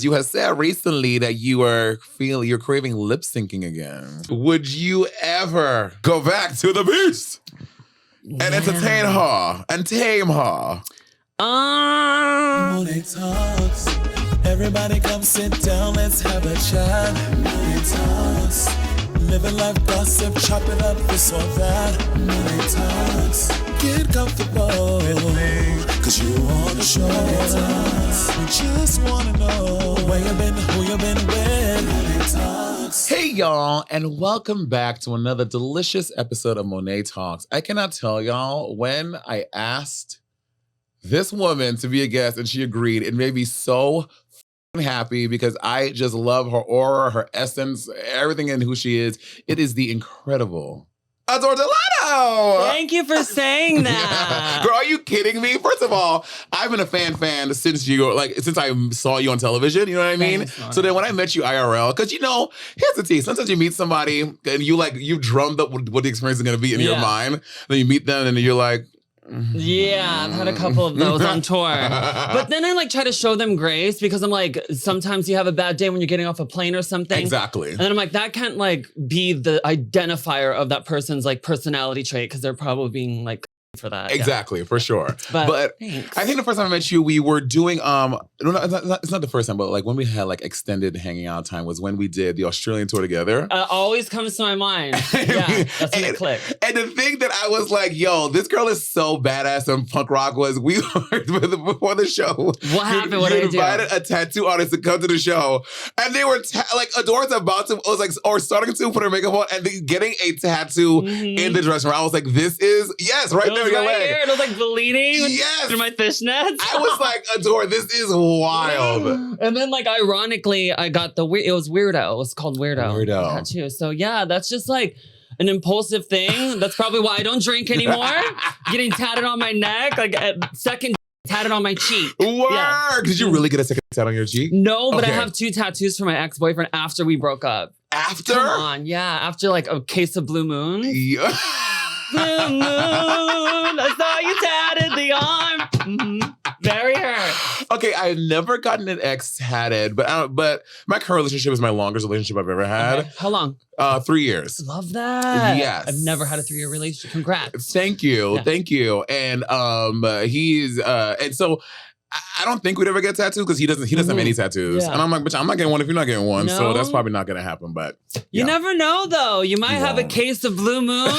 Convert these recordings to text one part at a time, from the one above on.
You have said recently that you're craving lip syncing again. Would you ever go back to the beast and entertain her and tame her? Monét Talks. Everybody come sit down, let's have a chat. Monét Talks. Living life gossip, chop it up, this or that. Monét Talks. Get comfortable with me, cause you on the show. We just wanna know where you been, who you been with. Monét Talks. Hey y'all, and welcome back to another delicious episode of Monét Talks. I cannot tell y'all, when I asked this woman to be a guest and she agreed, it made me so happy because I just love her aura, her essence, everything in who she is. It is the incredible Adore Delano. Thank you for saying that. Girl, are you kidding me? First of all, I've been a fan since I saw you on television, you know what I mean? Thanks, so then when I met you IRL, because here's the tea. Sometimes you meet somebody and you drummed up what the experience is gonna be in your mind. Then you meet them and you're like, yeah, I've had a couple of those on tour. But then I try to show them grace because I'm like, sometimes you have a bad day when you're getting off a plane or something. Exactly. And then I'm like, that can't be the identifier of that person's personality trait because they're probably being for that. Exactly, for sure. But thanks. I think the first time I met you, we were doing it's not the first time, but when we had extended hanging out time was when we did the Australian tour together. Always comes to my mind. Yeah, that's when it clicked. And the thing that I was like, yo, this girl is so badass and punk rock was we were before the show. What happened? What did I do? You invited a tattoo artist to come to the show, and they were Adore's about to starting to put her makeup on and getting a tattoo in the dressing room. I was like, this is right there. Your right leg. here. It was bleeding through my fishnets. I was like, Adore, this is wild. And then ironically, I got it was Weirdo. It was called Weirdo. Tattoo. So yeah, that's just an impulsive thing. That's probably why I don't drink anymore. Getting tatted on my neck, second tatted on my cheek. Word! Yeah. Did you really get a second tat on your cheek? No, but I have 2 tattoos for my ex-boyfriend after we broke up. After? Come on, yeah. After a case of blue moon. Yeah. Blue moon, I saw you tatted the arm. Very hurt. Okay, I've never gotten an ex tatted, but my current relationship is my longest relationship I've ever had. Okay. How long? 3 years. Love that. Yes. I've never had a 3-year relationship. Congrats. Thank you. And he's and so I don't think we'd ever get tattoos because he doesn't have any tattoos. Yeah. And I'm like, bitch, I'm not getting one if you're not getting one. No. So that's probably not gonna happen. But you never know though. You might have a case of blue moon.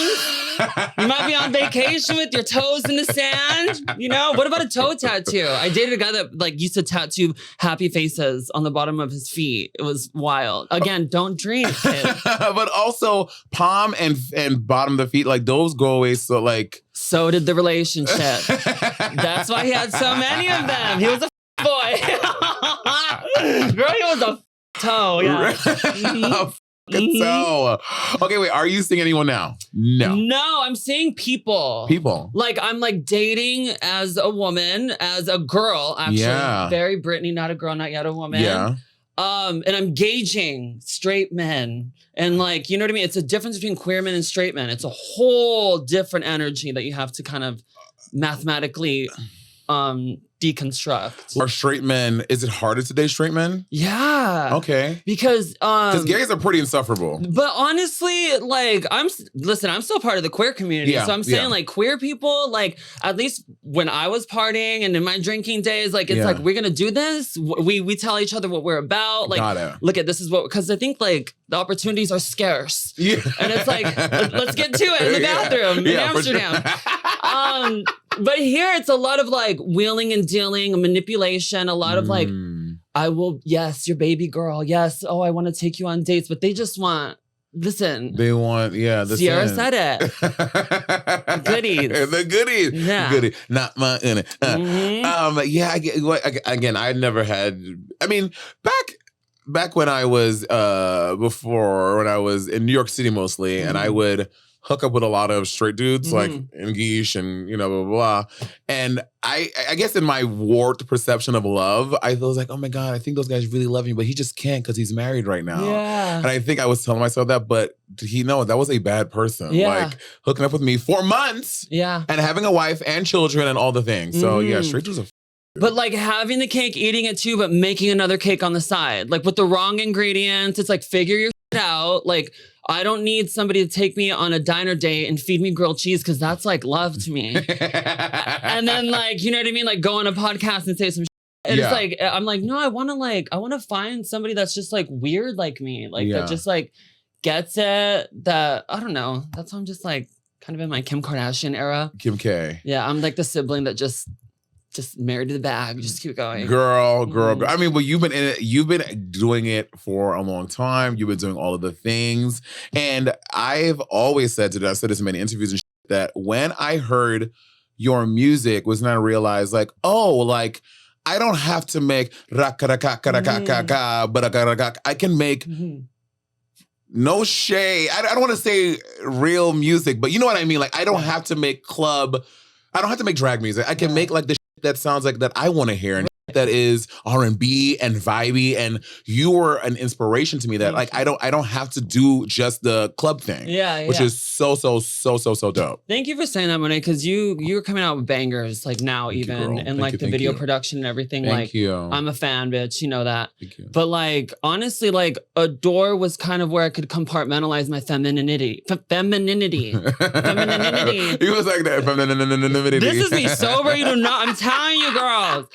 You might be on vacation with your toes in the sand. What about a toe tattoo? I dated a guy that used to tattoo happy faces on the bottom of his feet. It was wild. Again, don't drink, kid. But also palm and bottom of the feet, those go away. So did the relationship. That's why he had so many of them. He was a boy. Girl, he was a toe. Yeah. So, okay, wait, are you seeing anyone now? No, I'm seeing people. I'm dating as a woman, as a girl, actually. Yeah. Very Britney, not a girl, not yet a woman. Yeah. And I'm gauging straight men. And you know what I mean? It's a difference between queer men and straight men. It's a whole different energy that you have to kind of mathematically deconstruct. Are straight men, is it harder to date straight men? Yeah. Okay. Because gays are pretty insufferable. But honestly, I'm still part of the queer community. Yeah, so I'm saying queer people, at least when I was partying and in my drinking days, we're gonna do this. We tell each other what we're about. Look at this is what, because I think the opportunities are scarce. Yeah. And it's let's get to it in the bathroom in Amsterdam. Sure. But here it's a lot of wheeling and dealing, manipulation, a lot of I will, yes, your baby girl, yes, oh, I want to take you on dates, but they just want, listen. They want, Sierra said it. Goodies. The goodies. Yeah. Goodies. Not my in it. Again, I never had, back when I was, when I was in New York City mostly, and I would hook up with a lot of straight dudes in Geesh and blah blah blah. And I guess in my warped perception of love, I was like, oh my God, I think those guys really love me, but he just can't because he's married right now. Yeah. And I think I was telling myself that, but that was a bad person. Yeah. Hooking up with me for months. Yeah. And having a wife and children and all the things. So yeah, straight dudes are But like having the cake, eating it too, but making another cake on the side, like with the wrong ingredients. It's like figure your shit out. Like I don't need somebody to take me on a diner date and feed me grilled cheese because that's like love to me. And then like, you know what I mean? Like go on a podcast and say some shit. And it's like, I'm like, no, I want to find somebody that's just like weird like me. Like that just like gets it, that, I don't know. That's why I'm just like kind of in my Kim Kardashian era. Kim K. Yeah, I'm like the sibling that just married to the bag. Just keep going. Girl. I mean, but you've been doing it for a long time. You've been doing all of the things. And I've always said I've said this in many interviews and shit, that when I heard your music was when I realized like, oh, like, I don't have to make I can make no shade. I don't want to say real music, but you know what I mean? Like, I don't have to make drag music. I can make like the shit that sounds like that I want to hear. And that is R&B and vibey, and you were an inspiration to me that like I don't have to do just the club thing. Which is so dope. Thank you for saying that, Monét, because you're coming out with bangers like now. Thank even you, and like the video production and everything. Thank you. I'm a fan, bitch. You know that. Thank you. But like honestly, like Adore was kind of where I could compartmentalize my femininity. Femininity. He was like that. Femininity. This is me sober. You do not. I'm telling you, girls.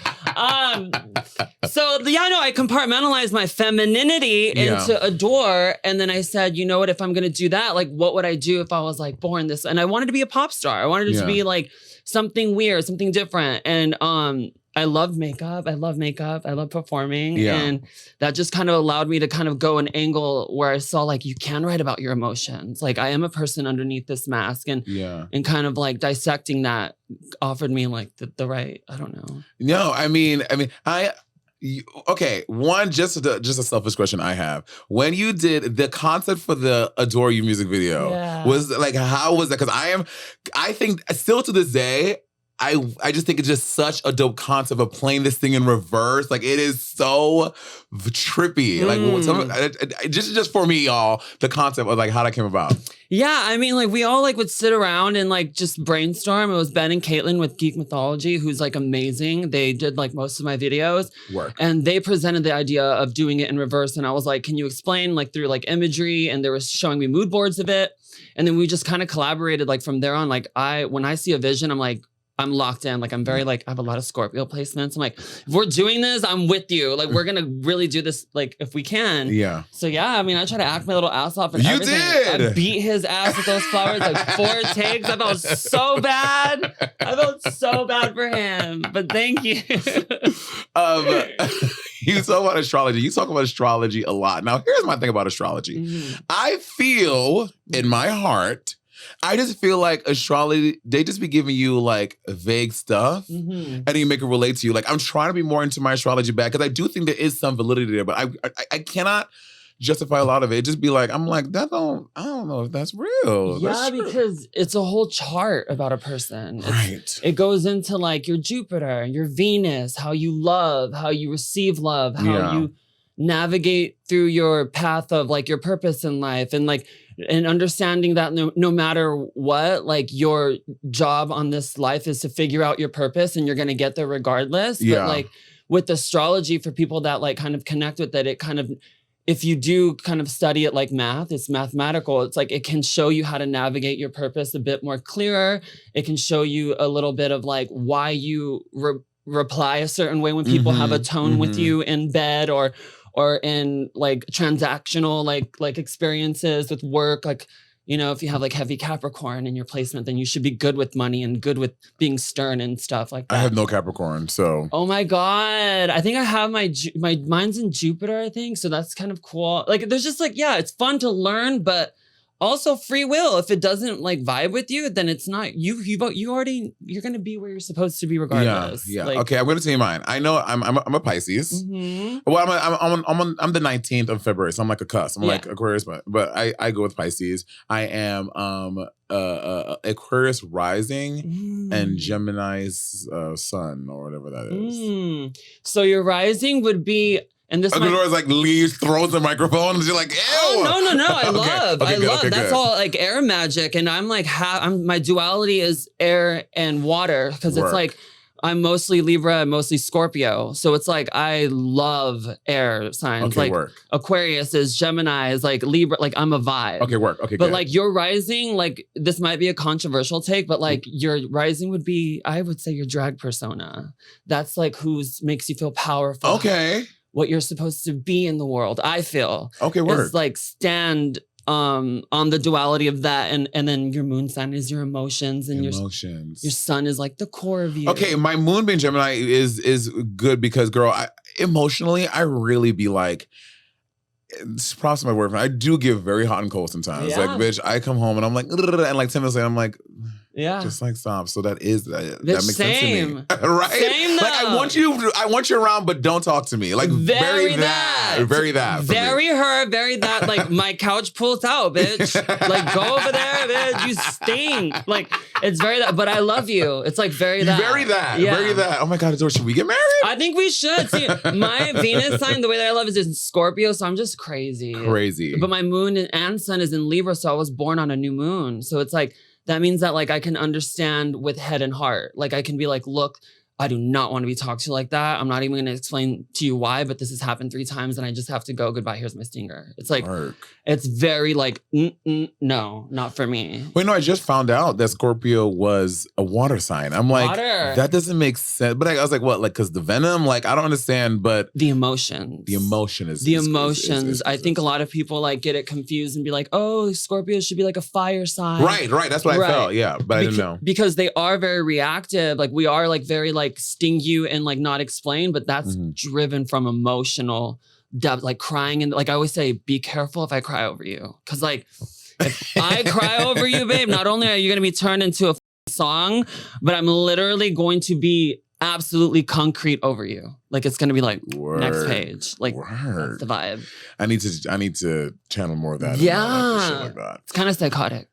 So I compartmentalized my femininity into Adore, and then I said, you know what? If I'm gonna do that, like, what would I do if I was like born this? And I wanted to be a pop star. I wanted it to be like something weird, something different. And I loved makeup. I love performing, and that just kind of allowed me to kind of go an angle where I saw like you can write about your emotions. Like I am a person underneath this mask, and kind of like dissecting that offered me like the right. I don't know. No, I mean, okay. One, just a selfish question I have. When you did the concept for the Adore You music video, was like, how was that? Because I think still to this day, I just think it's just such a dope concept of playing this thing in reverse. Like it is so trippy. Like just for me, y'all, the concept of like how that came about. Yeah, I mean, like we all like would sit around and like just brainstorm. It was Ben and Caitlin with Geek Mythology, who's like amazing. They did like most of my videos. And they presented the idea of doing it in reverse. And I was like, can you explain like through like imagery? And they were showing me mood boards of it. And then we just kind of collaborated like from there on. Like when I see a vision, I'm like, I'm locked in. Like I'm very like, I have a lot of Scorpio placements. I'm like, if we're doing this, I'm with you. Like we're gonna really do this like if we can. Yeah. So yeah, I mean, I try to act my little ass off and everything. Did. I beat his ass with those flowers like 4 takes. I felt so bad. I felt so bad for him. But thank you. You talk about astrology. You talk about astrology a lot. Now, here's my thing about astrology. I feel in my heart, I just feel like astrology, they just be giving you like vague stuff and then you make it relate to you. Like I'm trying to be more into my astrology bag because I do think there is some validity there, but I cannot justify a lot of it. It just be like, I'm like, I don't know if that's real. Yeah, because it's a whole chart about a person. It goes into like your Jupiter, your Venus, how you love, how you receive love, how you navigate through your path of like your purpose in life, and like, and understanding that no matter what, like your job on this life is to figure out your purpose and you're going to get there regardless. But like with astrology, for people that like kind of connect with it, it kind of, if you do kind of study it like math, it's mathematical. It's like, it can show you how to navigate your purpose a bit more clearer. It can show you a little bit of like why you reply a certain way when people have a tone with you in bed or in like transactional like experiences with work. Like, you know, if you have like heavy Capricorn in your placement, then you should be good with money and good with being stern and stuff like that. I have no Capricorn, so. Oh my God. I think I have my mine's in Jupiter, I think. So that's kind of cool. Like there's just like, yeah, it's fun to learn, but also free will. If it doesn't like vibe with you, then it's not you're gonna be where you're supposed to be regardless. Yeah. Like, okay, I'm gonna tell you mine. I know I'm a Pisces. Well, I'm the 19th of February, so I'm like a cuss. I'm like Aquarius, but I go with Pisces. I am Aquarius rising and Gemini's sun or whatever that is. So your rising would be. And this is like leaves, throws the microphone, and you're like, ew. Oh, no. I love. Okay, that's all like air magic. And I'm like, my duality is air and water. Because it's like, I'm mostly Libra, mostly Scorpio. So it's like I love air signs. Okay, like work. Aquarius is, Gemini is, like Libra. Like I'm a vibe. Okay, work. Okay, but good. like your rising, like this might be a controversial take, but like your rising would be, I would say, your drag persona. That's like makes you feel powerful. Okay. What you're supposed to be in the world. I feel. Okay, work. Is like stand on the duality of that, and then your moon sign is your emotions, and your sun is like the core of you. Okay, my moon being Gemini is good because, girl, emotionally I really be like, it's props to my boyfriend. I do give very hot and cold sometimes. Yeah. Like, bitch, I come home and I'm like, and like 10 minutes later I'm like, yeah, just like stop. So that makes sense to same. me, right? Same though. Like I want you around, but don't talk to me. Like very that, very that, very her, very that. Like my couch pulls out, bitch. Like go over there, bitch. You stink. Like it's very that. But I love you. It's like very that. Very that. Yeah. Very that. Oh my God, Adore, should we get married? I think we should. See, my Venus sign, the way that I love is in Scorpio, so I'm just crazy. Crazy. But my moon and sun is in Libra, so I was born on a new moon. So it's like, that means that like I can understand with head and heart. Like I can be like, look, I do not want to be talked to like that. I'm not even going to explain to you why, but this has happened 3 times and I just have to go. Goodbye. Here's my stinger. It's like, it's very like, no, not for me. Wait, no, I just found out that Scorpio was a water sign. I'm like, water. That doesn't make sense. But I was like, what? Like, because the venom? Like, I don't understand, but the emotions. The emotion is... The emotions. I think a lot of people like get it confused and be like, oh, Scorpio should be like a fire sign. Right. That's what I felt. Yeah, but I didn't know. Because they are very reactive. Like we are like very like sting you and like not explain, but that's driven from emotional depth, like crying. And like I always say, be careful if I cry over you. Cause like if I cry over you, babe, not only are you going to be turned into a song, but I'm literally going to be absolutely concrete over you. Like it's going to be like next page. Like that's the vibe. I need to channel more of that. Yeah. Shit like that. It's kind of psychotic.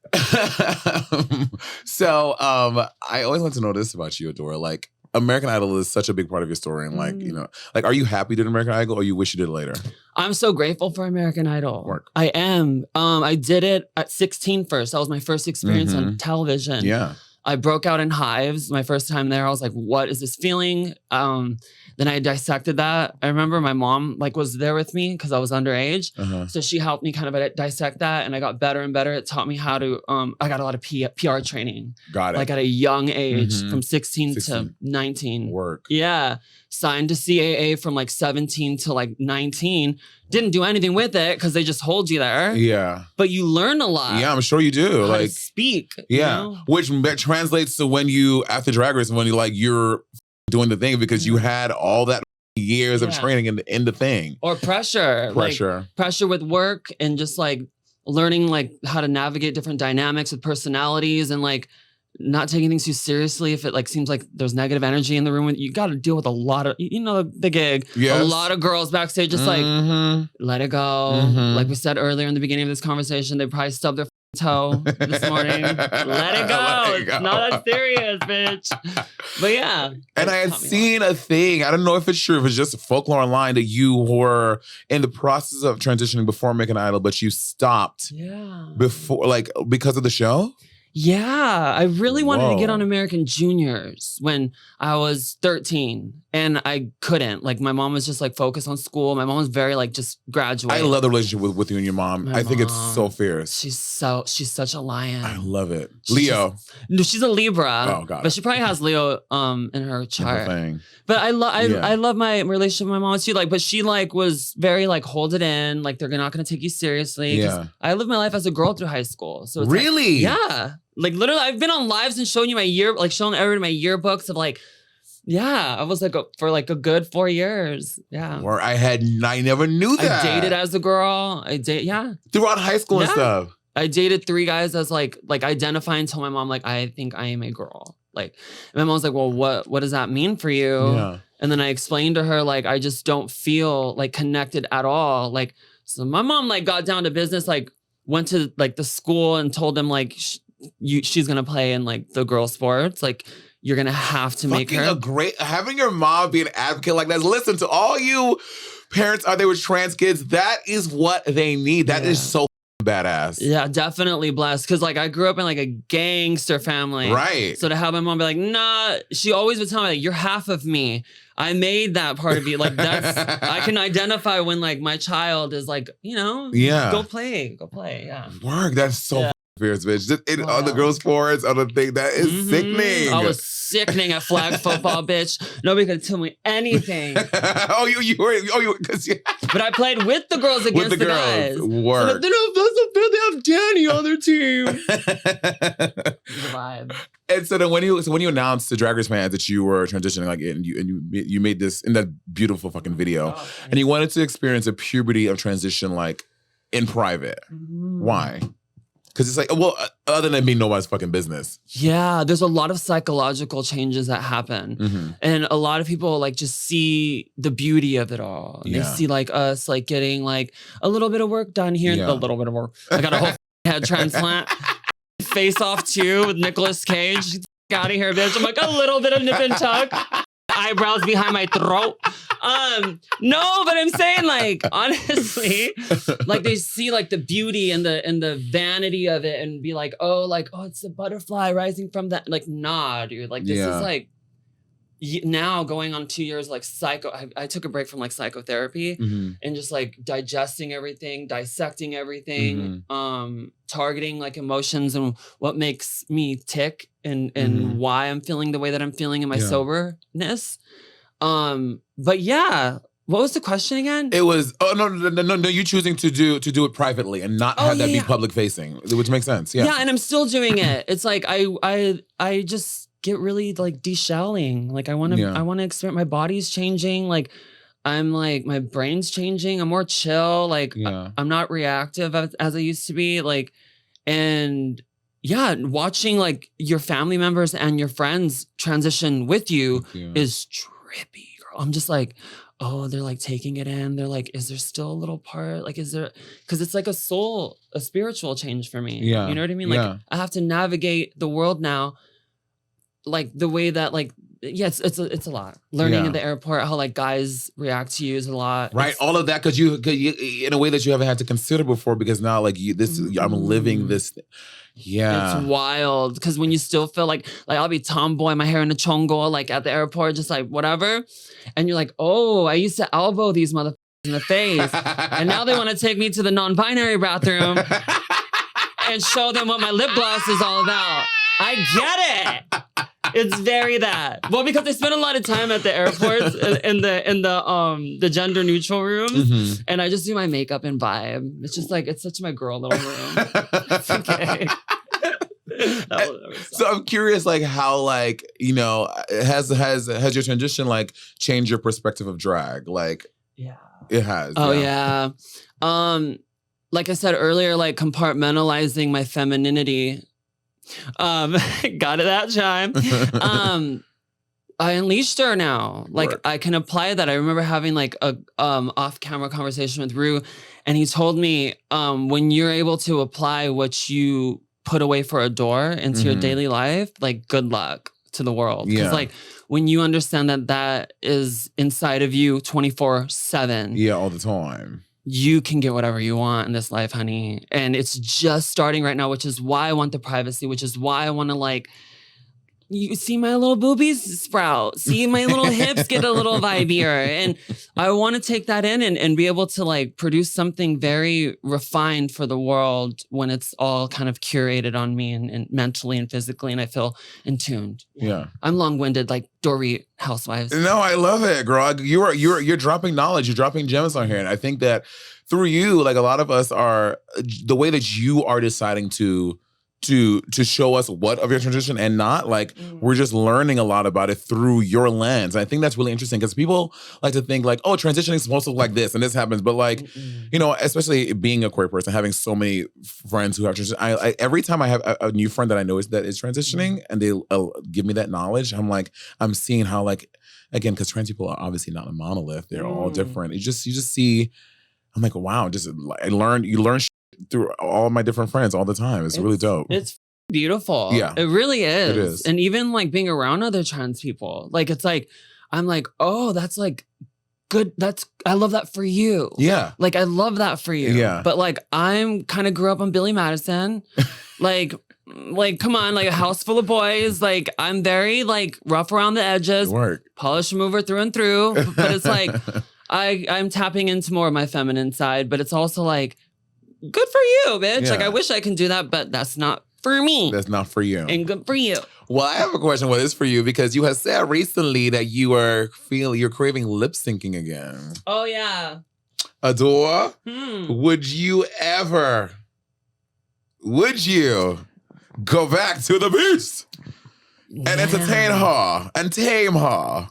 So I always want to know this about you, Adore. Like, American Idol is such a big part of your story. And like, you know, like, are you happy you did American Idol or you wish you did it later? I'm so grateful for American Idol. I am. I did it at 16 first. That was my first experience on television. Yeah. I broke out in hives my first time there. I was like, what is this feeling? Then I dissected that. I remember my mom like was there with me because I was underage. So she helped me kind of dissect that and I got better and better. It taught me how to, I got a lot of PR training. Got it. Like at a young age from 16 to 19. Work. Yeah. Signed to CAA from like 17 to like 19. Didn't do anything with it because they just hold you there. Yeah. But you learn a lot. Yeah, I'm sure you do. How like to speak. Yeah. You know? Which translates to when you, after Drag Race, when you're doing the thing because you had all that years of training in the thing. Or pressure. Like, pressure with work and just like learning like how to navigate different dynamics with personalities and like not taking things too seriously. If it like seems like there's negative energy in the room, you got to deal with a lot of, you know, the gig. Yes. A lot of girls backstage just like, let it go. Like we said earlier in the beginning of this conversation, they probably stubbed their toe this morning. Let it go. It's not that serious, bitch. But yeah. And I had seen a thing. I don't know if it's true, if it's just folklore online that you were in the process of transitioning before American Idol, but you stopped before, like, because of the show? Yeah, I really wanted to get on American Juniors when I was 13 and I couldn't. Like my mom was just like focused on school. My mom was very like just graduate. I love the relationship with you and your mom. I think it's so fierce. She's such a lion. I love it. Leo. She's a Libra. Oh, got it. But she probably has Leo in her chart. But I love my relationship with my mom too. Like, but she like was very like hold it in. Like they're not gonna take you seriously. Yeah. I lived my life as a girl through high school. So it's really? Like, yeah. Like literally, I've been on lives and showing you my showing everyone my yearbooks of like, yeah, I was like for like a good 4 years. Yeah. Or I never knew that. I dated as a girl. Throughout high school and stuff. I dated 3 guys as like identifying and told my mom like, I think I am a girl. Like, and my mom was like, well, what does that mean for you? Yeah. And then I explained to her, like, I just don't feel like connected at all. Like, so my mom like got down to business, like went to like the school and told them like, she's gonna play in like the girl sports. Like you're gonna have to make her having your mom be an advocate like that. Listen to all you parents out there with trans kids. That is what they need. That is so badass. Yeah, definitely blessed. Cause like I grew up in like a gangster family. Right. So to have my mom be like, nah, she always would tell me like, you're half of me. I made that part of you. Like that's, I can identify when like my child is like, go play. Yeah. Work. That's so fierce, bitch. On the girls' sports, on the thing, that is sickening. I was sickening at flag football, bitch. Nobody could tell me anything. But I played with the girls against the guys. Work. So they have Danny on their team. The vibe. And so then when you announced to Drag Race fans that you were transitioning, like, and you made this in that beautiful fucking video, and you wanted to experience a puberty of transition, like, in private. Why? Because it's like, well, other than being nobody's fucking business. Yeah, there's a lot of psychological changes that happen. And a lot of people like just see the beauty of it all. They see like us like getting like a little bit of work done here. A little bit of work. I got a whole head transplant. Face Off 2 with Nicolas Cage. Get out of here, bitch. I'm like, a little bit of nip and tuck. Eyebrows behind my throat. No, but I'm saying like, honestly, like they see like the beauty and the vanity of it and be like, oh, it's the butterfly rising from that. Like, nah, dude. Like this is like, now going on 2 years, like I took a break from like psychotherapy and just like digesting everything, dissecting everything, targeting like emotions and what makes me tick and why I'm feeling the way that I'm feeling in my soberness. But yeah, what was the question again? It was, no, you choosing to do it privately and not have that be public facing, which makes sense. Yeah. Yeah, and I'm still doing it. It's like I just get really like deshelling. Like I want to experience, my body's changing. Like I'm like, my brain's changing. I'm more chill. Like I'm not reactive as I used to be. Like, and yeah, watching like your family members and your friends transition with you is trippy, girl. I'm just like, oh, they're like taking it in. They're like, is there still a little part? Like, is there, because it's like a spiritual change for me. Yeah. You know what I mean? Like I have to navigate the world now like the way that like, it's a lot. Learning at the airport, how like guys react to you is a lot. Right, all of that because you in a way that you haven't had to consider before, because now like I'm living this. Yeah, it's wild because when you still feel like I'll be tomboy, my hair in a chongo, like at the airport, just like whatever, and you're like, oh, I used to elbow these motherfuckers in the face, and now they want to take me to the non-binary bathroom and show them what my lip gloss is all about. I get it. It's very that. Well, because I spend a lot of time at the airports in the gender neutral rooms, and I just do my makeup and vibe. It's just like, it's such my girl little room. It's okay. So I'm curious, like how, like, has your transition like changed your perspective of drag? Like, it has. Oh yeah. Like I said earlier, like compartmentalizing my femininity. Got it that time. I unleashed her now. Like I can apply that. I remember having like a off-camera conversation with Rue, and he told me when you're able to apply what you put away for Adore into your daily life, like good luck to the world. Because like when you understand that is inside of you 24/7. Yeah, all the time. You can get whatever you want in this life, honey. And it's just starting right now, which is why I want the privacy, which is why I want to like, you see my little boobies sprout, see my little hips get a little vibier. And I want to take that in and be able to like produce something very refined for the world when it's all kind of curated on me and mentally and physically, and I feel in tuned. Yeah. I'm long-winded like Dory Housewives. No, I love it, girl. You're dropping knowledge, you're dropping gems on here. And I think that through you, like a lot of us are, the way that you are deciding to show us what of your transition and not, like we're just learning a lot about it through your lens. I think that's really interesting because people like to think like, oh, transitioning is supposed to look like this and this happens, but like, especially being a queer person, having so many friends who have transitioned, I every time I have a new friend that I know that is transitioning and they give me that knowledge, I'm like, I'm seeing how, like, again, because trans people are obviously not a monolith, they're all different. You just see, I'm like, wow, you learn through all my different friends all the time. It's really dope. It's beautiful. Yeah. It really is. It is. And even like being around other trans people, like it's like, I'm like, oh, that's like good. I love that for you. Yeah. Like, I love that for you. Yeah. But like, I'm kind of grew up on Billy Madison. like, come on, like a house full of boys. Like, I'm very like rough around the edges. Polish mover through and through. But it's like, I'm tapping into more of my feminine side, but it's also like, good for you, bitch. Yeah. Like, I wish I can do that, but that's not for me. That's not for you. And good for you. Well, I have a question. What is for you? Because you have said recently that you're craving lip syncing again. Oh, yeah. Adore, would you go back to the beast and entertain her and tame her?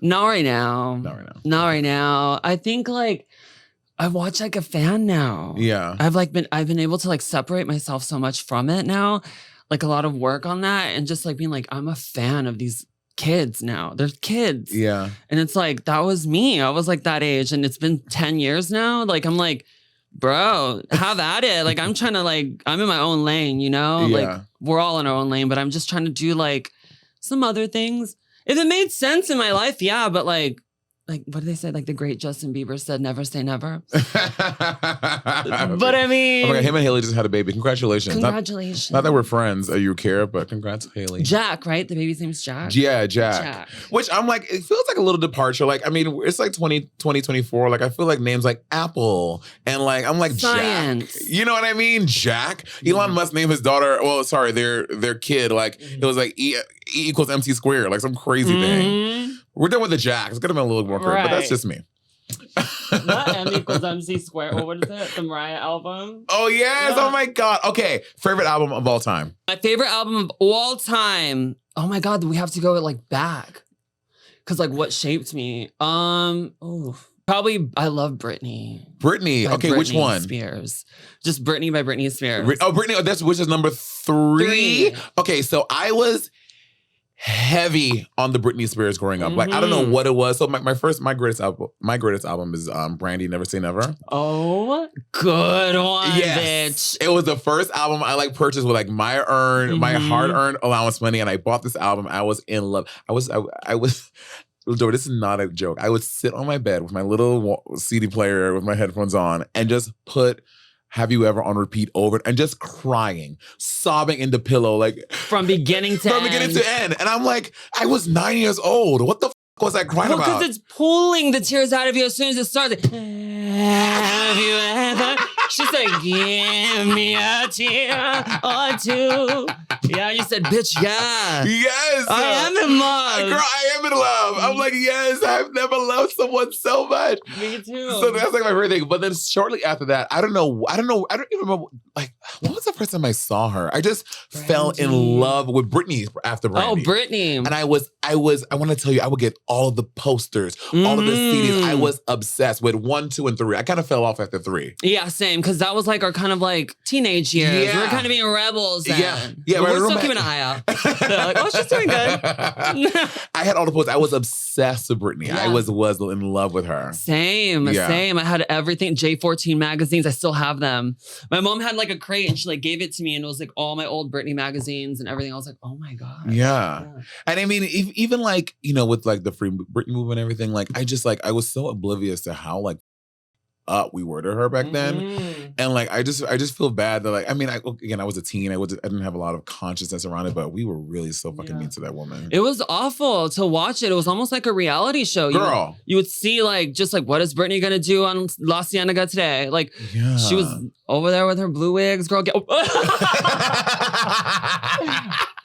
Not right now. I think like I watch like a fan now. Yeah. I've been able to like separate myself so much from it now. Like a lot of work on that and just like being like, I'm a fan of these kids now. They're kids. Yeah. And it's like, that was me. I was like that age and it's been 10 years now. Like, I'm like, bro, have at it. Like, I'm trying to like, I'm in my own lane, you know? Yeah. Like, we're all in our own lane, but I'm just trying to do like some other things. If it made sense in my life, yeah, but like, what do they say? Like the great Justin Bieber said, never say never. But I mean... Oh my God, him and Haley just had a baby. Congratulations. Congratulations. Not that we're friends, you care, but congrats, Haley. Jack, right? The baby's name's Jack? Yeah, Jack. Which I'm like, it feels like a little departure. Like, I mean, it's like 2024. Like, I feel like names like Apple and like, I'm like, Science. Jack. You know what I mean? Jack. Elon Musk named his daughter, their kid, like, it was like E equals MC squared, like some crazy thing. We're done with the Jacks. It's gonna be a little more correct, but that's just me. Not M equals MC squared. Or what is it? The Mariah album? Oh, yes. Yeah. Oh, my God. Okay. Favorite album of all time? My favorite album of all time. Oh, my God. We have to go like back. Because like what shaped me? Probably I love Britney. Britney. Okay, which one? Spears. Just Britney by Britney Spears. Britney. Oh, which is number 3? Okay, so I was heavy on the Britney Spears growing up. Like, I don't know what it was. So my greatest album is Brandy, Never Say Never. Oh, good one, yes. bitch. It was the first album I like purchased with like my hard-earned allowance money, and I bought this album. I was in love. I was this is not a joke. I would sit on my bed with my little CD player with my headphones on and just put Have You Ever on repeat over it and just crying, sobbing in the pillow, like from beginning to end. And I'm like, I was 9 years old. What the was I crying about? Because it's pulling the tears out of you as soon as it starts. Have you ever? She said, give me a tear or two. Yeah, you said, bitch, yeah. Yes. I am in love. Girl, I am in love. I'm like, yes, I've never loved someone so much. Me too. So that's like my favorite thing. But then shortly after that, I don't even remember, like, what was the first time I saw her? I just fell in love with Britney after Brandy. Oh, Britney. And I want to tell you, I would get all of the posters, all of the CDs. I was obsessed with 1, 2, and 3. I kind of fell off after 3. Yeah, same. Because that was like our kind of like teenage years. Yeah. We were kind of being rebels then. Yeah. But we're still keeping an eye out. They're like, oh, she's doing good. I had all the posters. I was obsessed with Britney. Yeah. I was in love with her. Same. I had everything. J14 magazines. I still have them. My mom had like a crate and she like gave it to me and it was like all my old Britney magazines and everything. I was like, oh my God. Yeah. And I mean, even like, you know, with like the Free Britney movement and everything, like I was so oblivious to how like up we were to her back then. And like I just feel bad that like, I mean, I was a teen. I didn't have a lot of consciousness around it, but we were really so fucking mean to that woman. It was awful to watch it. It was almost like a reality show. Girl. You would see like just like what is Britney gonna do on La Cienega today? Like she was over there with her blue wigs, girl.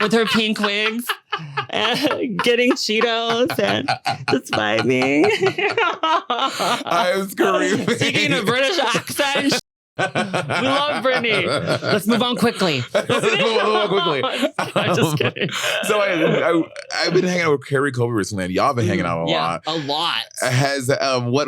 With her pink wigs. Getting Cheetos and despite me. I'm screaming. Speaking a British accent. We love Britney. Let's move on quickly. I'm just kidding. So I've been hanging out with Carrie Colby recently, and y'all been hanging out a lot. A lot. Has what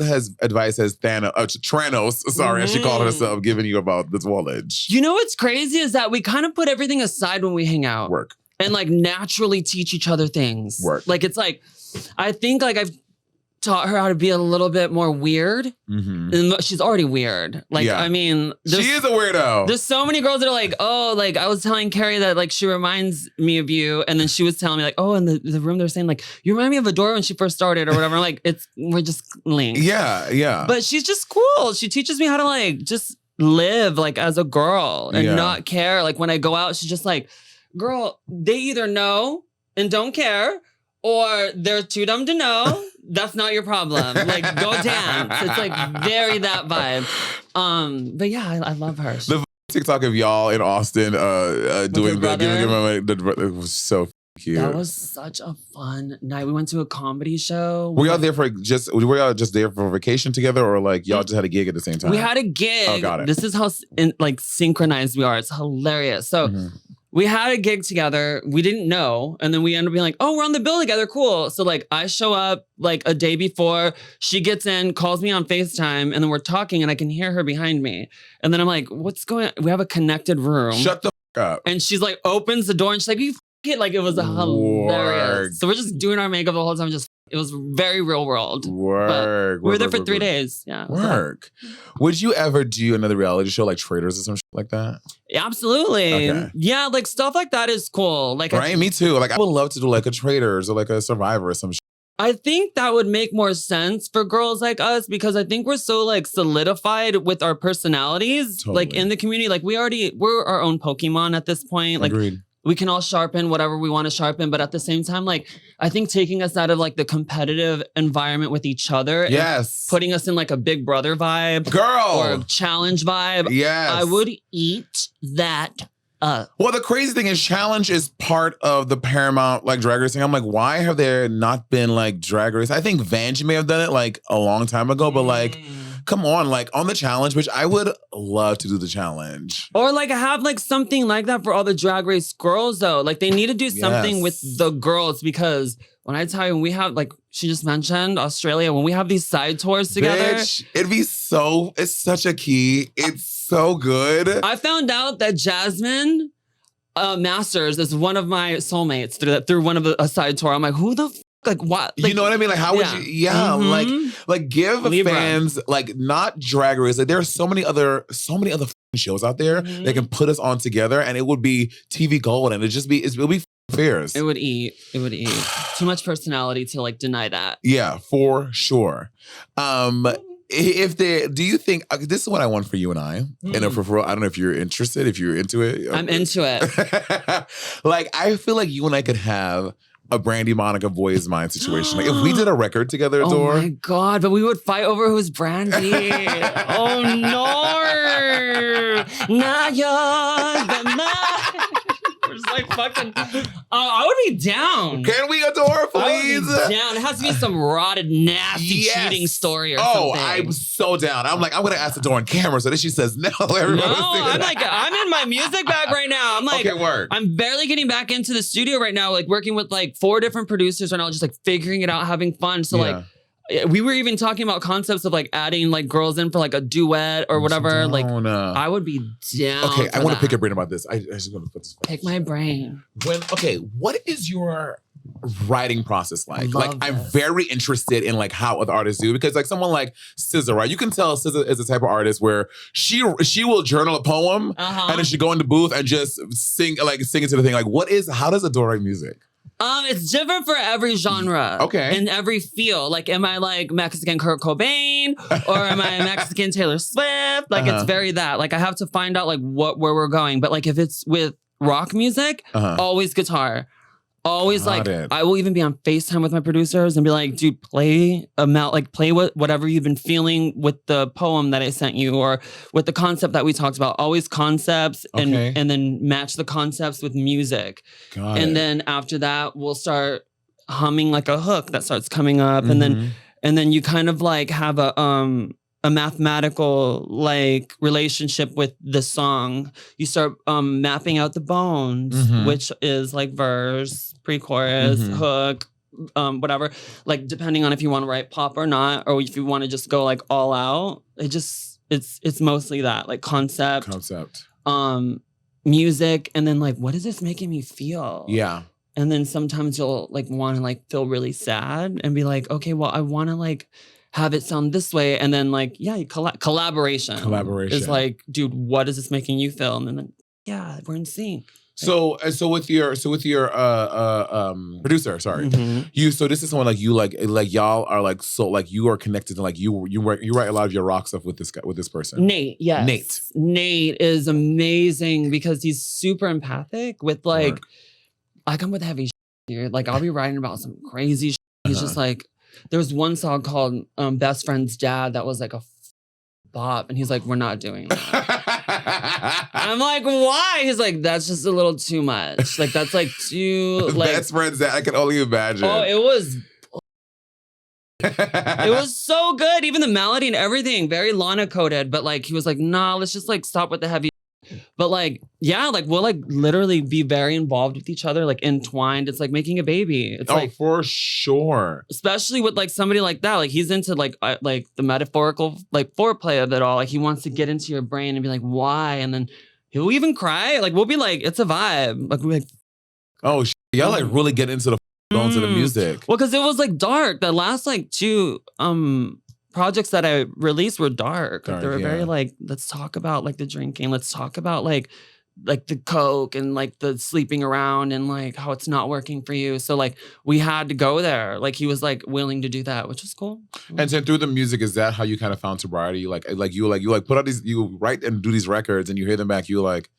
has advice has Tranos, sorry, as she called herself, given you about this knowledge? You know what's crazy is that we kind of put everything aside when we hang out. Work. And like naturally teach each other things. Work. Like it's like I think like I've taught her how to be a little bit more weird. And she's already weird. Like, I mean, she is a weirdo. There's so many girls that are like, oh, like I was telling Carrie that like she reminds me of you. And then she was telling me like, oh, in the room they're saying like, you remind me of Adore when she first started or whatever. Like, we're just linked. Yeah. But she's just cool. She teaches me how to like just live like as a girl and not care. Like when I go out, she's just like, girl, they either know and don't care or they're too dumb to know. That's not your problem. Like, go dance. It's like very that vibe. But yeah, I love her. The TikTok of y'all in Austin doing the it was so cute. That was such a fun night. We went to a comedy show. Were y'all just there for vacation together, or like y'all just had a gig at the same time? We had a gig. Oh, got it. This is how synchronized we are. It's hilarious. So. We had a gig together. We didn't know. And then we ended up being like, oh, we're on the bill together. Cool. So like I show up like a day before. She gets in, calls me on FaceTime. And then we're talking and I can hear her behind me. And then I'm like, what's going on? We have a connected room. Shut the f up. And she's like, opens the door and she's like, you f it. Like it was hilarious. So we're just doing our makeup the whole time. It was very real world. We were there for 3 days. Yeah. Work. Would you ever do another reality show like Traitors or some shit like that? Yeah, absolutely. Okay. Yeah, like stuff like that is cool. Like, right? Me too. Like I would love to do like a Traitors or like a Survivor or some shit. I think that would make more sense for girls like us because I think we're so like solidified with our personalities, like in the community. Like we're our own Pokemon at this point. Like Agreed. We can all sharpen whatever we want to sharpen, but at the same time, like I think taking us out of like the competitive environment with each other, and putting us in like a Big Brother vibe, or a challenge vibe. Yes, I would eat that up. Well, the crazy thing is, challenge is part of the Paramount like Drag Race thing. I'm like, why have there not been like Drag Race? I think Vanjie may have done it like a long time ago, but like. Come on, like on the challenge, which I would love to do the challenge. Or like have like something like that for all the Drag Race girls though. Like they need to do something with the girls because when I tell you, when we have like, she just mentioned Australia, when we have these side tours together. Bitch, it's such a key. It's so good. I found out that Jasmine Masters is one of my soulmates through one of a side tour. I'm like, who the like what? Like, you know what I mean? Like how would you? Yeah, like give Libra. Fans like not Drag Race. Like there are so many other shows out there that can put us on together, and it would be TV gold, and it would be fierce. It would eat. Too much personality to like deny that. Yeah, for sure. Do you think this is what I want for you and I? And I don't know if you're interested, if you're into it. I'm into it. Like I feel like you and I could have a Brandy Monica Boys Mind situation. Like if we did a record together, Adore. Oh my God, but we would fight over who's Brandy. Oh no. Not yours, but mine. We're just like fucking. I would be down. Can we, Adore, please? I would be down. It has to be some rotted, nasty cheating story or something. Oh, I'm so down. I'm like, I'm gonna ask Adore on camera so that she says no. I'm in my music bag right now. I'm like, okay, work. I'm barely getting back into the studio right now, like working with like 4 different producers right now, just like figuring it out, having fun. So like, we were even talking about concepts of like adding like girls in for like a duet or whatever. Like, I would be down. Okay, I want to pick your brain about this. I just want to put this. Pick my brain. What is your writing process like? I'm very interested in like how other artists do, because like someone like SZA, right? You can tell SZA is the type of artist where she will journal a poem and then she go in the booth and just sing it to the thing. Like, how does Adore write music? It's different for every genre. Okay. And every feel. Like, am I like Mexican Kurt Cobain? Or am I Mexican Taylor Swift? Like, it's very that. Like, I have to find out like where we're going. But like, if it's with rock music, always guitar. Always I will even be on FaceTime with my producers and be like, dude, play whatever you've been feeling with the poem that I sent you or with the concept that we talked about. Always concepts and then match the concepts with music. Then after that, we'll start humming like a hook that starts coming up. And then you kind of like have a mathematical like relationship with the song. You start mapping out the bones, which is like verse, pre-chorus, hook, whatever. Like depending on if you want to write pop or not, or if you want to just go like all out. It's mostly that, like concept, music, and then like what is this making me feel? Yeah. And then sometimes you'll like want to like feel really sad and be like, okay, well, I want to like have it sound this way. And then like, yeah, collaboration. Collaboration. Is like, dude, what is this making you feel? And then, yeah, we're in sync. So with your producer, sorry, so this is someone like you, like y'all are like, so like you are connected to, like you write a lot of your rock stuff with this person. Nate, yes. Nate is amazing because he's super empathic with like, I come with heavy shit, dude. Like I'll be writing about some crazy shit. He's just like, there was one song called Best Friend's Dad that was like a bop, and he's like, we're not doing that. I'm like, why? He's like, that's just a little too much. Like that's like too like Best Friend's Dad. I can only imagine. Oh, it was so good. Even the melody and everything, very Lana coded. But like he was like, nah, let's just like stop with the heavy. But like, yeah, like we'll like literally be very involved with each other, like entwined. It's like making a baby. It's like for sure. Especially with like somebody like that. Like he's into like the metaphorical like foreplay of it all. Like he wants to get into your brain and be like, why? And then he'll even cry. Like we'll be like, it's a vibe. Like we're like, oh, y'all like really get into the bones of the music. Well, because it was like dark. The last like two projects that I released were dark. They were very like, let's talk about like the drinking. Let's talk about like the coke and like the sleeping around and like how it's not working for you. So like we had to go there. Like he was like willing to do that, which was cool. And so through the music, is that how you kind of found sobriety? Like you put out these, you write and do these records and you hear them back. You like,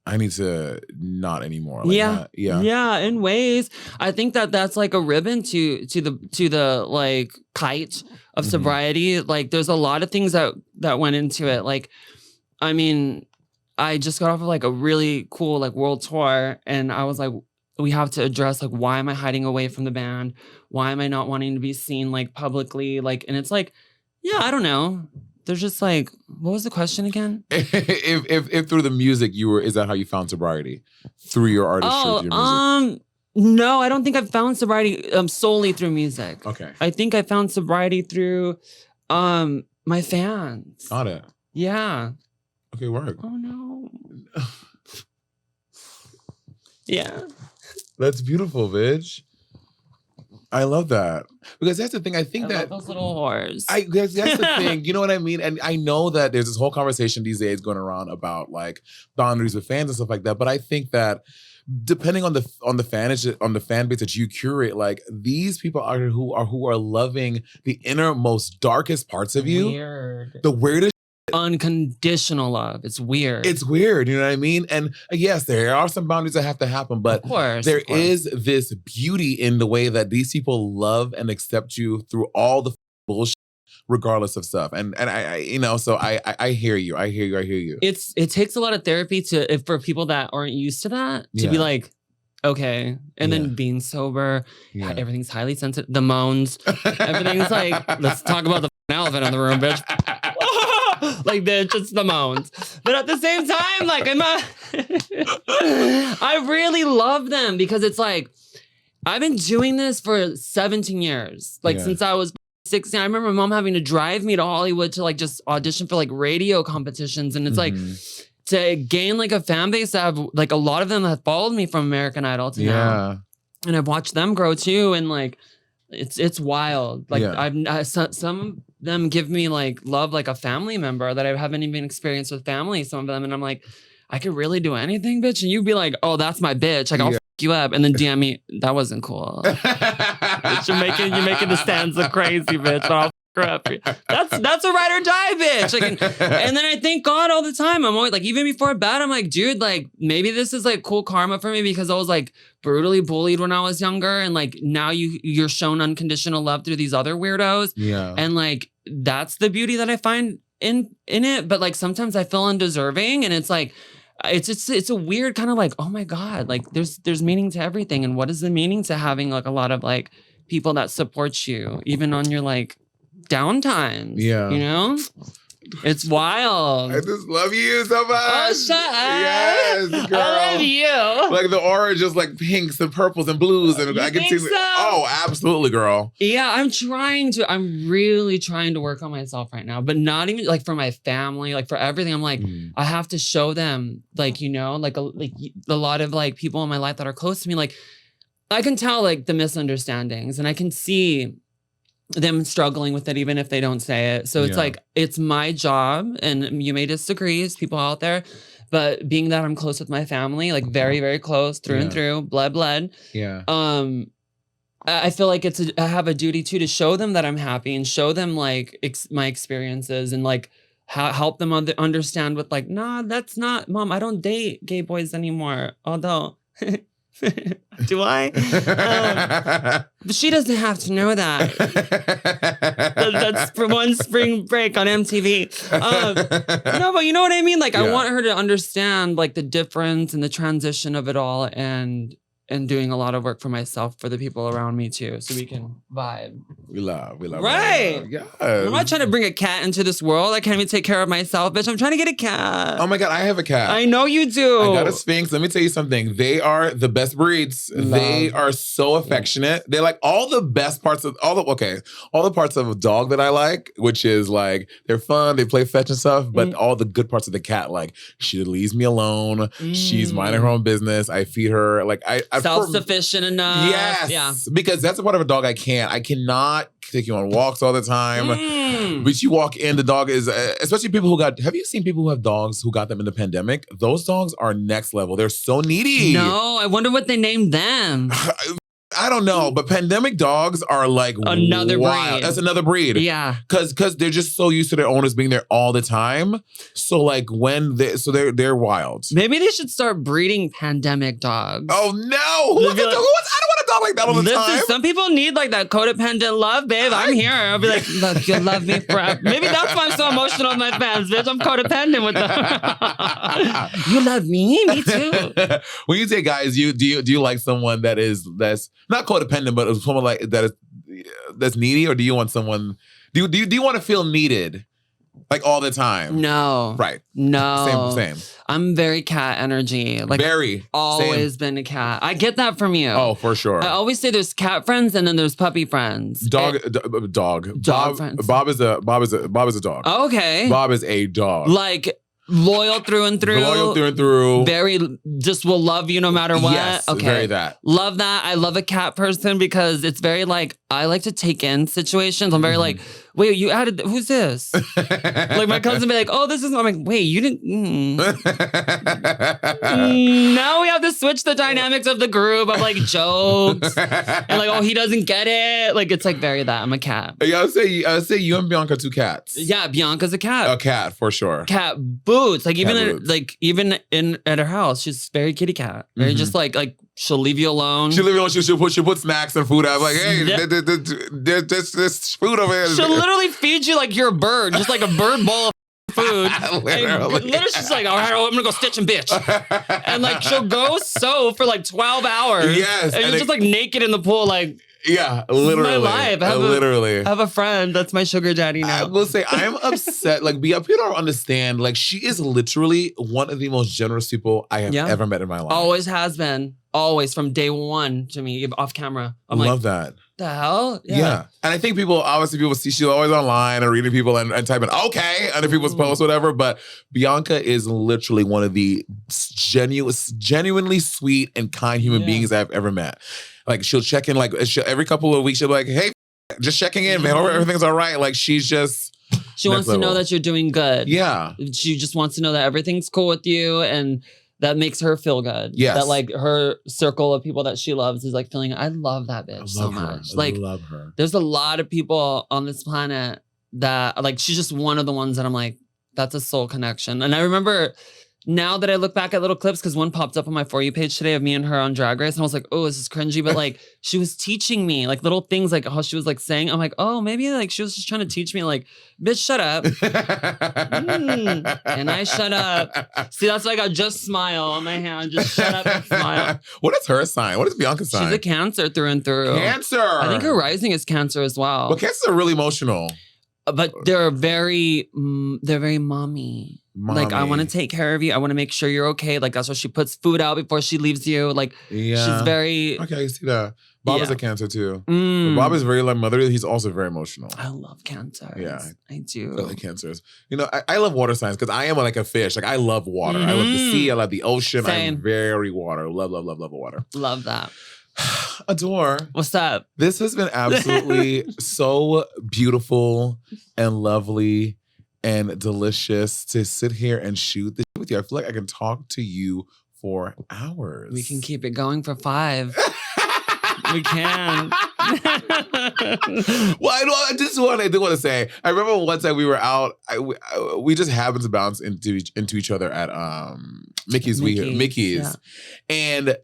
I need to not anymore. Like yeah. In ways, I think that's like a ribbon to the like kite of sobriety. Like there's a lot of things that went into it. Like, I mean, I just got off of like a really cool like world tour, and I was like, we have to address like, why am I hiding away from the band? Why am I not wanting to be seen like publicly? Like, and it's like, yeah, I don't know. There's just like, what was the question again? if through the music is that how you found sobriety? Through your artistry, your music? No, I don't think I found sobriety solely through music. Okay. I think I found sobriety through my fans. Got it. Yeah. Okay, work. Oh no. Yeah. That's beautiful, bitch. I love that. Because that's the thing. I think that love those little whores. That's the thing. You know what I mean? And I know that there's this whole conversation these days going around about like boundaries with fans and stuff like that. But I think that depending on the fan base that you curate, like these people who are loving the innermost darkest parts of you. Weird. The weirdest. Unconditional love. It's weird. It's weird, you know what I mean? And yes, there are some boundaries that have to happen, but there is this beauty in the way that these people love and accept you through all the bullshit, regardless of stuff. And I you know, so I hear you. I hear you. It takes a lot of therapy for people that aren't used to that to be like, okay, and then being sober, everything's highly sensitive. The moans, everything's like, let's talk about the elephant in the room, bitch. Like just the moans. But at the same time, like I really love them because it's like, I've been doing this for 17 years. Like since I was 16. I remember my mom having to drive me to Hollywood to like just audition for like radio competitions. And it's like to gain like a fan base that have like a lot of them have followed me from American Idol to now. And I've watched them grow too. And like, it's wild. Like some of them give me like love like a family member that I haven't even experienced with family. Some of them, and I'm like, I could really do anything, bitch. And you'd be like, oh, that's my bitch. Like I'll fuck you up, and then DM me. That wasn't cool. You're making the stanza crazy, bitch. But I'll fuck her up. That's a ride or die, bitch. Like, and then I thank God all the time. I'm always like, even before bed, I'm like, dude, like maybe this is like cool karma for me because I was like brutally bullied when I was younger, and like now you're shown unconditional love through these other weirdos. Yeah. And like that's the beauty that I find in it. But like sometimes I feel undeserving, and it's like it's a weird kind of like, oh my God, like there's meaning to everything. And what is the meaning to having like a lot of like people that support you even on your like down times? Yeah. You know? It's wild. I just love you so much. Oh, shut up. Yes, girl. I love you. Like the aura is just like pinks and purples and blues. And You I can think see so? Oh, absolutely, girl. Yeah, I'm really trying to work on myself right now, but not even like for my family, like for everything. I'm like, I have to show them, like, you know, like a lot of like people in my life that are close to me, like I can tell like the misunderstandings and I can see them struggling with it, even if they don't say it. So it's like, it's my job, and you may disagree, as people out there, but being that I'm close with my family, like very, very close through and through, blood. Yeah. I feel like I have a duty too to show them that I'm happy and show them like my experiences and like help them understand with like, nah, that's not, Mom, I don't date gay boys anymore. Although, do I? But she doesn't have to know that. That's for one spring break on MTV. No, but you know what I mean? Like, I want her to understand like the difference and the transition of it all, and doing a lot of work for myself, for the people around me too, so we can vibe. We love. Right. Yes. I'm not trying to bring a cat into this world. I can't even take care of myself, bitch. I'm trying to get a cat. Oh my God, I have a cat. I know you do. I got a Sphinx. Let me tell you something. They are the best breeds. They are so affectionate. They're like all the best parts of all the parts of a dog that I like, which is like they're fun, they play fetch and stuff, but all the good parts of the cat, like she leaves me alone. She's minding her own business. I feed her. Like I self-sufficient enough. Yes. Yeah. Because that's a part of a dog I can't. I cannot take you on walks all the time. But you walk in, the dog is, especially people have you seen people who have dogs who got them in the pandemic? Those dogs are next level. They're so needy. No, I wonder what they named them. I don't know, but pandemic dogs are like another wild. breed. That's another breed. Yeah. Cause they're just so used to their owners being there all the time. So like they're wild. Maybe they should start breeding pandemic dogs. Oh no. I don't want a dog like that all the time. Some people need like that codependent love, babe. I'm here. I'll be like, look, you'll love me forever. Maybe that's why I'm so emotional with my fans, bitch. I'm codependent with them. You love me? Me too. When you say guys, do you like someone that's not codependent, but someone like that's needy, or do you want someone? Do you want to feel needed, like all the time? No. Right. No. Same. I'm very cat energy. Like always been a cat. I get that from you. Oh, for sure. I always say there's cat friends and then there's puppy friends. Dog friends. Bob is a dog. Okay. Bob is a dog. Like loyal through and through. Loyal through and through. Very, just will love you no matter what. Yes, okay. very that. Love that. I love a cat person because it's very like, I like to take in situations. I'm very like, wait, you added, who's this? Like my cousin be like, oh, this is, I'm like, wait, you didn't. Now we have to switch the dynamics of the group of like jokes. And like, oh, he doesn't get it. Like, it's like very that. I'm a cat. Yeah, I would say you and Bianca are two cats. Yeah, Bianca's a cat. A cat, for sure. Cat boots. Like Cat even at her house, she's very kitty cat. Very just like she'll leave you alone. She'll leave you alone. She'll put snacks and food out. Like, hey, there's food over here. She'll literally feed you like you're a bird, just like a bird bowl of food. Literally, she's like, all right, I'm gonna go stitch and bitch. And like she'll go sew for like 12 hours. Yes. And you're just like naked in the pool, like. Yeah, literally. This is my life. I have a friend that's my sugar daddy now. I will say I'm upset. Like, people don't understand. Like, she is literally one of the most generous people I have ever met in my life. Always has been. Always from day one to me, off camera. I'm love that. The hell? Yeah. And I think people see she's always online and reading people and typing, okay, under people's posts, whatever. But Bianca is literally one of the genuinely sweet and kind human beings I've ever met. Like, she'll check in, like, every couple of weeks, she'll be like, hey, just checking in, man. Hope everything's all right. Like, she's just... She wants to know that you're doing good. Yeah. She just wants to know that everything's cool with you, and that makes her feel good. Yes. That, like, her circle of people that she loves is, like, feeling, I love that bitch so much. Like, I love her. There's a lot of people on this planet that, like, she's just one of the ones that I'm like, that's a soul connection. And I remember... Now that I look back at little clips, because one popped up on my For You page today of me and her on Drag Race, and I was like, oh, this is cringy. But like, she was teaching me like little things, like how she was like saying, I'm like, oh, maybe like she was just trying to teach me, like, bitch, shut up. And I shut up. See, that's why I got just smile on my hand. Just shut up and smile. What is her sign? What is Bianca's sign? She's a Cancer through and through. Cancer. I think her rising is Cancer as well. But Cancers are really emotional. But they're very mommy. Like, I want to take care of you. I want to make sure you're okay. Like, that's why she puts food out before she leaves you. Like, she's very... Okay, I see that. Bob is a Cancer too. Bob is very like motherly. He's also very emotional. I love Cancers. Yeah, I do. I like Cancers. You know, I love water signs because I am like a fish. Like I love water. I love the sea. I love the ocean. Same. I'm very water. Love water. Love that. Adore. What's up? This has been absolutely so beautiful and lovely and delicious to sit here and shoot this with you. I feel like I can talk to you for hours. We can keep it going for 5. We can. Well, I do want to say, I remember one time we were out, we just happened to bounce into each other at Mickey's. Yeah. And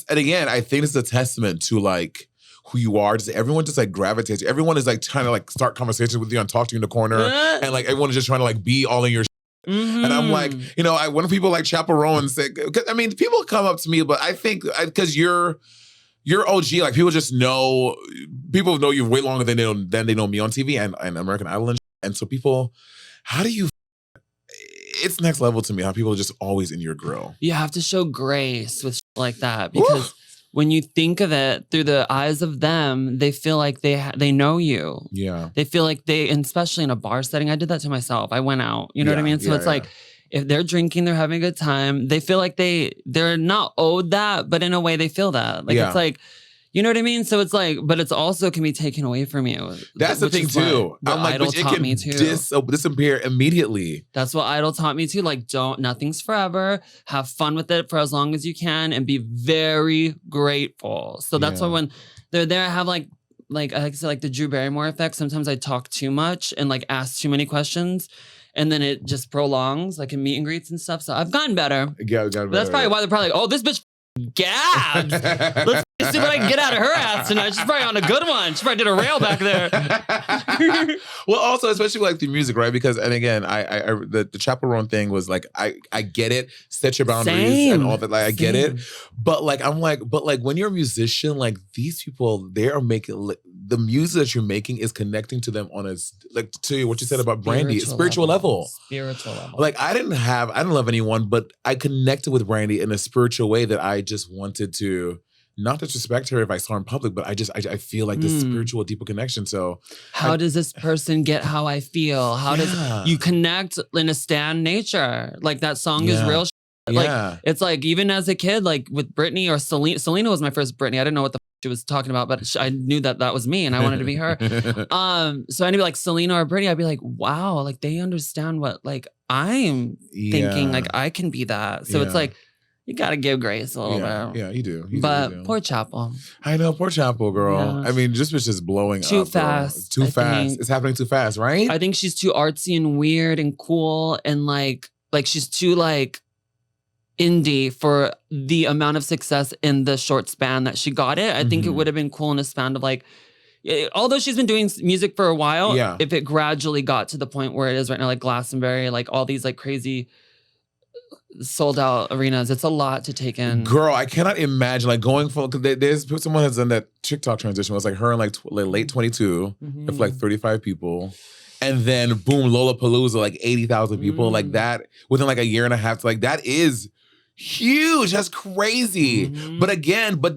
again, I think it's a testament to like who you are. Just everyone just like gravitates. Everyone is like trying to like start conversations with you and talk to you in the corner. And like everyone is just trying to like be all in your And I'm like, you know, when people like chaperone say, I mean, people come up to me, but I think because you're OG, like people just know, people know you way longer than they know me on TV and American Idol and so people, how do you, it's next level to me how people are just always in your grill. You have to show grace with like that because when you think of it through the eyes of them, they feel like they know you. Yeah. They feel like and especially in a bar setting, I did that to myself. I went out, you know what I mean? So it's like, if they're drinking, they're having a good time. They feel like they're not owed that, but in a way they feel that. Like it's like, you know what I mean? So it's like, but it's also can be taken away from you. That's the thing too. I'm like, Idol taught me too. Disappear immediately. That's what Idol taught me too. Like, nothing's forever. Have fun with it for as long as you can and be very grateful. So that's why when they're there, I have like I said, like the Drew Barrymore effect. Sometimes I talk too much and like ask too many questions. And then it just prolongs, like in meet and greets and stuff. So I've gotten better. But that's probably why they're probably like, oh, this bitch gabs. Let's see what I can get out of her ass tonight. She's probably on a good one. She probably did a rail back there. Well, also, especially like the music, right? Because, and again, the chaperone thing was like, I get it. Set your boundaries and all that. Like, I get it. But like, I'm like, when you're a musician, like these people, they are making, the music that you're making is connecting to them on a, like to what you said about Brandy, spiritual level. Spiritual level. Like I didn't love anyone, but I connected with Brandy in a spiritual way that I just wanted to not disrespect her if I saw her in public, but I feel like this spiritual, deeper connection. So how does this person get how I feel? How does you connect in a stand nature? Like that song is real. Like it's like even as a kid, like with Britney or Selena was my first Britney. I didn't know what the she was talking about, but I knew that was me and I wanted to be her. So I'd be like Selena or Britney, I'd be like, wow, like they understand what like I'm thinking, like I can be that. So it's like, you gotta give grace a little bit. Yeah, you do. But poor Chapel. I know, poor Chapel, girl. Yeah. I mean, this bitch is blowing too up. Fast. Too fast. It's happening too fast, right? I think she's too artsy and weird and cool and like she's too like indie for the amount of success in the short span that she got it. I think it would have been cool in a span of like, although she's been doing music for a while, if it gradually got to the point where it is right now, like Glastonbury, like all these like crazy sold out arenas, it's a lot to take in. Girl, I cannot imagine like going from, because there's someone that's done that TikTok transition. It was like her in like late 22 with like 35 people. And then boom, Lollapalooza, like 80,000 people. Like that within like a year and a half. Like that is huge. That's crazy. But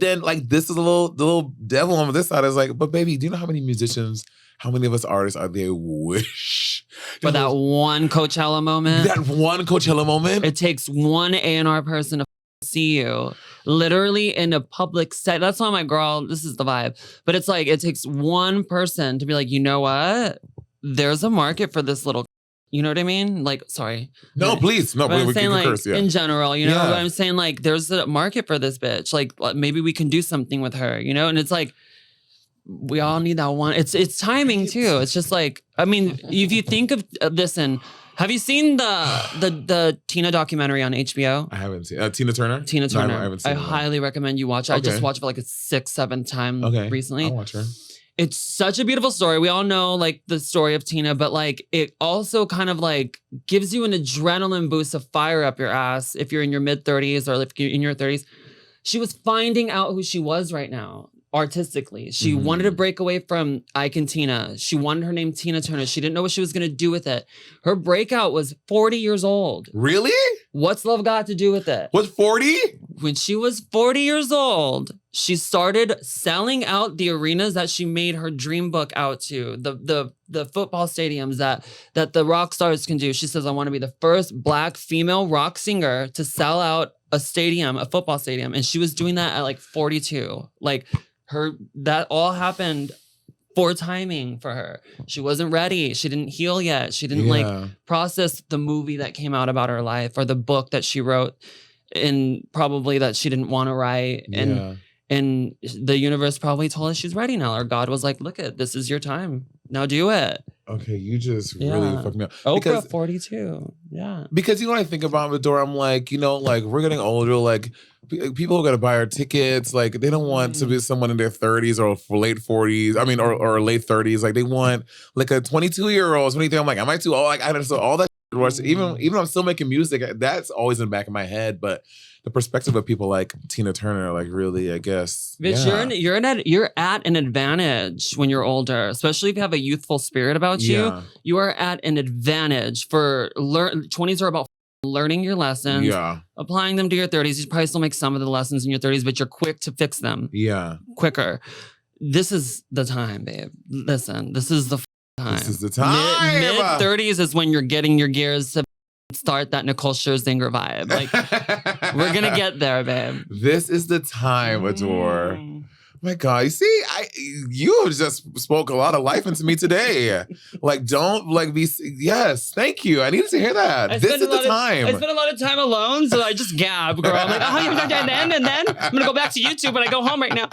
then like this is the little devil on this side is like, but baby, do you know how many musicians, how many of us artists are there wish for that one Coachella moment? That one Coachella moment? It takes one A&R person to see you. Literally in a public set. That's not my girl. This is the vibe. But it's like, it takes one person to be like, you know what? There's a market for this little. You know what I mean? Like, sorry. No, please. No, I'm saying like curse, in general, you know what I'm saying? Like, there's a market for this bitch. Like, maybe we can do something with her, you know? And it's like, we all need that one. It's timing too. It's just like, I mean, if you think of this and have you seen the Tina documentary on HBO? I haven't seen Tina Turner? Tina Turner. No, I haven't seen it. I highly recommend you watch it. Okay. I just watched it for like a 6-7 time recently. I'll watch her. It's such a beautiful story. We all know like the story of Tina, but like it also kind of like gives you an adrenaline boost of fire up your ass if you're in your mid-30s or if you're in your 30s. She was finding out who she was right now. artistically. She wanted to break away from Ike and Tina. She wanted her name Tina Turner. She didn't know what she was going to do with it. Her breakout was 40 years old. Really? What's love got to do with it? Was 40? When she was 40 years old, she started selling out the arenas that she made her dream book out to, the football stadiums that the rock stars can do. She says, I want to be the first Black female rock singer to sell out a stadium, a football stadium. And she was doing that at like 42. Like that all happened for timing for her. She wasn't ready. She didn't heal yet. She didn't like process the movie that came out about her life or the book that she wrote and probably that she didn't want to write. And the universe probably told her she's ready now. Or God was like, look it, this is your time. Now do it. Okay, you just really fucked me up. Oprah, 42. Yeah. Because you know what I think about Adore? I'm like, you know, like we're getting older, like people who gotta buy our tickets, like they don't want to be someone in their 30s or late 40s. I mean, or late 30s. Like they want like a 22-year-old, 23. I'm like, am I too old? Like I don't know, all that even though I'm still making music, that's always in the back of my head. But the perspective of people like Tina Turner, like really, I guess. Bitch, you're at an advantage when you're older, especially if you have a youthful spirit about you. You are at an advantage for 20s are about learning your lessons, applying them to your 30s. You probably still make some of the lessons in your 30s, but you're quick to fix them. Yeah. Quicker. This is the time, babe. Listen, this is the time. This is the time. Mid 30s is when you're getting your gears to start that Nicole Scherzinger vibe. Like, we're gonna get there, babe. This is the time, Adore. My God, you see, you just spoke a lot of life into me today. Like, don't like be. Yes, thank you. I needed to hear that. This is the time. I spent a lot of time alone, so I just gab, girl. I'm like, oh, you and then I'm gonna go back to YouTube when I go home right now.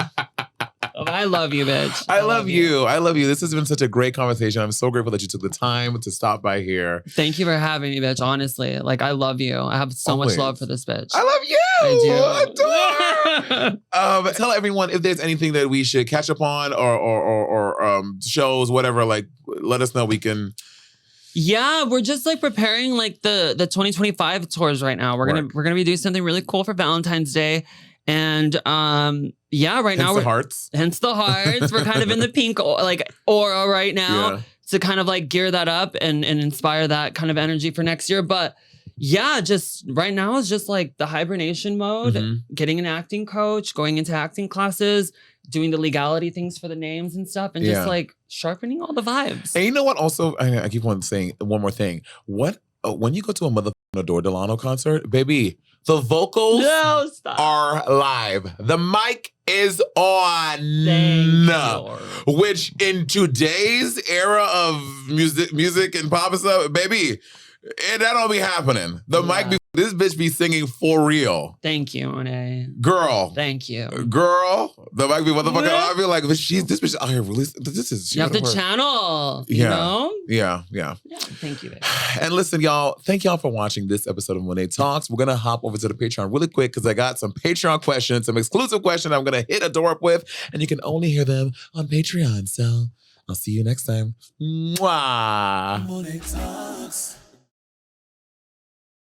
Oh, I love you, bitch. I love you. I love you. This has been such a great conversation. I'm so grateful that you took the time to stop by here. Thank you for having me, bitch. Honestly, like I love you. I have so much love for this bitch. I love you. I do. Tell everyone if there's anything that we should catch up on or shows, whatever. Like, let us know. We can. Yeah, we're just like preparing like the 2025 tours right now. We're gonna be doing something really cool for Valentine's Day. And right now hence the hearts. We're kind of in the pink like aura right now to kind of like gear that up and inspire that kind of energy for next year. But yeah, just right now is just like the hibernation mode, getting an acting coach, going into acting classes, doing the legality things for the names and stuff, and just like sharpening all the vibes. And you know what? Also, I keep on saying one more thing. What when you go to a motherfucking Adore Delano concert, baby, the vocals are live. The mic is on. Which in today's era of music and pop and stuff, baby, that don't be happening. The mic be this bitch be singing for real. Thank you, Monét. Girl. Thank you. Girl. The mic be motherfucker. I feel like this bitch out here release. You have to channel. You know? Yeah. Thank you, babe. And listen, y'all, thank y'all for watching this episode of Monét Talks. We're gonna hop over to the Patreon really quick because I got some Patreon questions, some exclusive questions I'm gonna hit Adore up with, and you can only hear them on Patreon. So I'll see you next time. Mwah. Monét Talks.